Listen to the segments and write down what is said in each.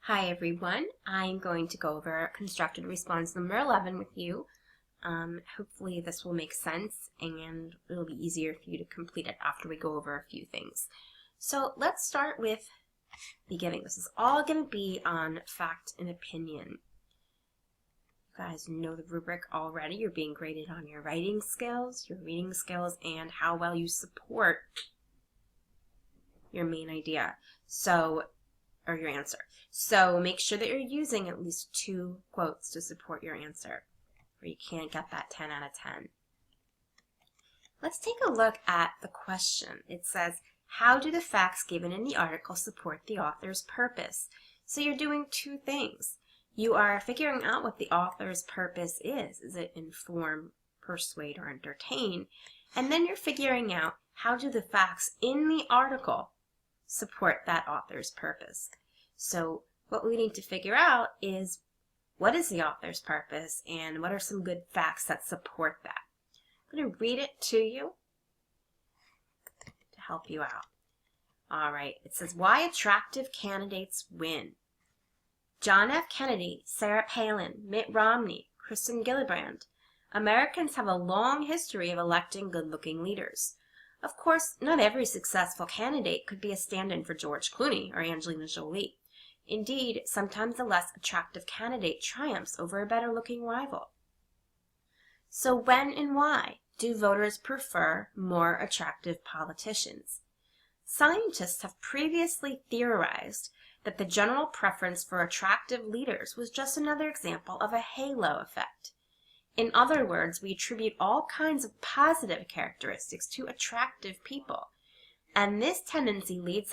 Hi everyone, I'm going to go over constructed response number 11 with you. Hopefully this will make sense and it'll be easier for you to complete it after we go over a few things. So let's start with beginning. This is all going to be on fact and opinion. You guys know the rubric already. You're being graded on your writing skills, your reading skills, and how well you support your main idea. Or your answer. So make sure that you're using at least 2 quotes to support your answer, or you can't get that 10 out of 10. Let's take a look at the question. It says, how do the facts given in the article support the author's purpose? So you're doing 2 things. You are figuring out what the author's purpose is. Is it inform, persuade, or entertain? And then you're figuring out how do the facts in the article support that author's purpose. So what we need to figure out is what is the author's purpose and what are some good facts that support that. I'm going to read it to you to help you out. All right, it says, why attractive candidates win. John F. Kennedy, Sarah Palin, Mitt Romney, Kristen Gillibrand. Americans have a long history of electing good-looking leaders. Of course, not every successful candidate could be a stand-in for George Clooney or Angelina Jolie. Indeed, sometimes the less attractive candidate triumphs over a better-looking rival. So when and why do voters prefer more attractive politicians? Scientists have previously theorized that the general preference for attractive leaders was just another example of a halo effect. In other words, we attribute all kinds of positive characteristics to attractive people, and this tendency leads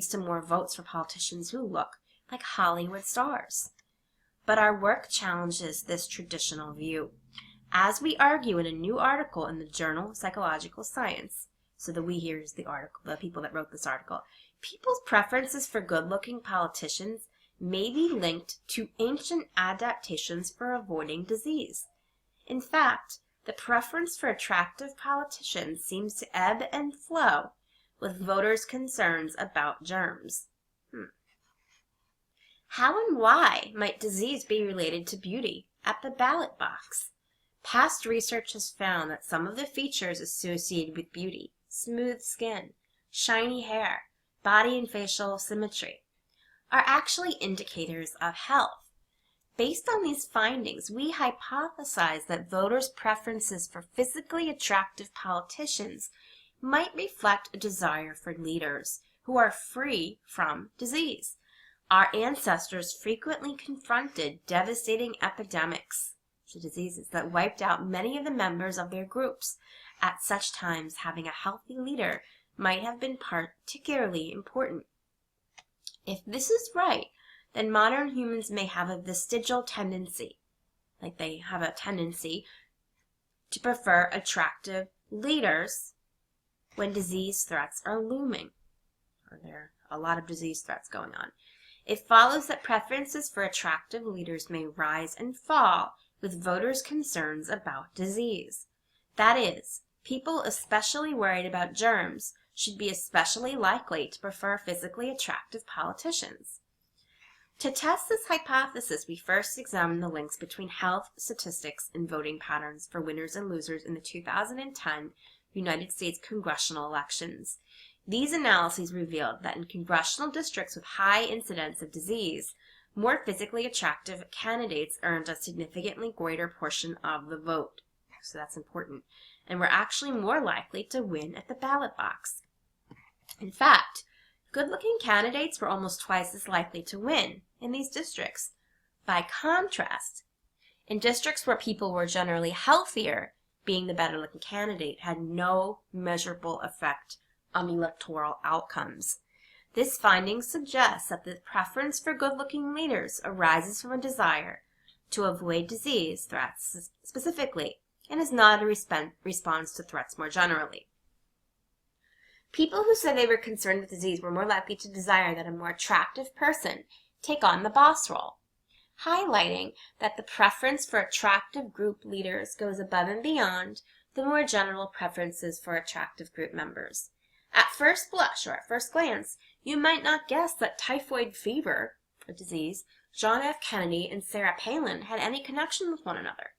to more votes for politicians who look like Hollywood stars. But our work challenges this traditional view. As we argue in a new article in the journal Psychological Science, so the we here is the article, the people that wrote this article, people's preferences for good-looking politicians may be linked to ancient adaptations for avoiding disease. In fact, the preference for attractive politicians seems to ebb and flow with voters' concerns about germs. How and why might disease be related to beauty at the ballot box? Past research has found that some of the features associated with beauty, smooth skin, shiny hair, body and facial symmetry, are actually indicators of health. Based on these findings, we hypothesize that voters' preferences for physically attractive politicians might reflect a desire for leaders who are free from disease. Our ancestors frequently confronted devastating epidemics, so diseases that wiped out many of the members of their groups. At such times, having a healthy leader might have been particularly important. If this is right, then modern humans may have a vestigial tendency, like they have a tendency to prefer attractive leaders when disease threats are looming, or there are a lot of disease threats going on. It follows that preferences for attractive leaders may rise and fall with voters' concerns about disease. That is, people especially worried about germs should be especially likely to prefer physically attractive politicians. To test this hypothesis, we first examined the links between health statistics and voting patterns for winners and losers in the 2010 United States congressional elections. These analyses revealed that in congressional districts with high incidence of disease, more physically attractive candidates earned a significantly greater portion of the vote. So that's important. And were actually more likely to win at the ballot box. In fact, good-looking candidates were almost twice as likely to win in these districts. By contrast, in districts where people were generally healthier, being the better-looking candidate had no measurable effect on electoral outcomes. This finding suggests that the preference for good-looking leaders arises from a desire to avoid disease threats specifically, and is not a response to threats more generally. People who said they were concerned with disease were more likely to desire that a more attractive person take on the boss role, highlighting that the preference for attractive group leaders goes above and beyond the more general preferences for attractive group members. At first blush, or at first glance, you might not guess that typhoid fever a disease, John F. Kennedy and Sarah Palin had any connection with one another.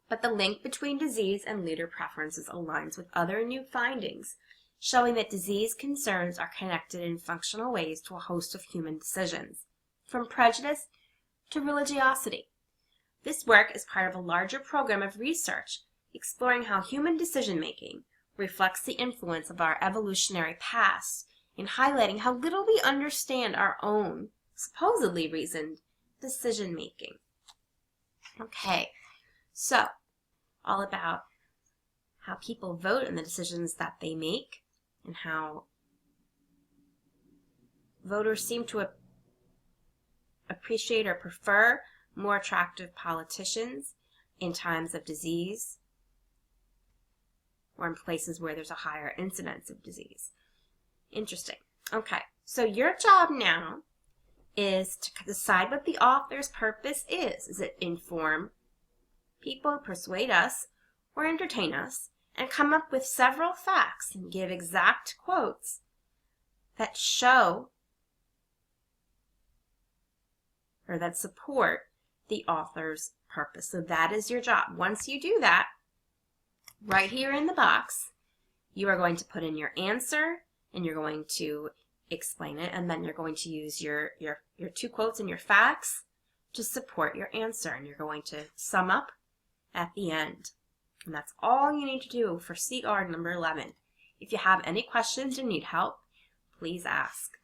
But the link between disease and leader preferences aligns with other new findings, showing that disease concerns are connected in functional ways to a host of human decisions, from prejudice to religiosity. This work is part of a larger program of research exploring how human decision-making reflects the influence of our evolutionary past in highlighting how little we understand our own, supposedly reasoned, decision-making. Okay, so all about how people vote and the decisions that they make, and how voters seem to appreciate or prefer more attractive politicians in times of disease or in places where there's a higher incidence of disease. Interesting. Okay, so your job now is to decide what the author's purpose is. Is it inform people, persuade us, or entertain us, and come up with several facts and give exact quotes that show or that support the author's purpose. So that is your job. Once you do that, right here in the box, you are going to put in your answer and you're going to explain it, and then you're going to use your 2 quotes and your facts to support your answer, and you're going to sum up at the end. And that's all you need to do for CR number 11. If you have any questions or need help, please ask.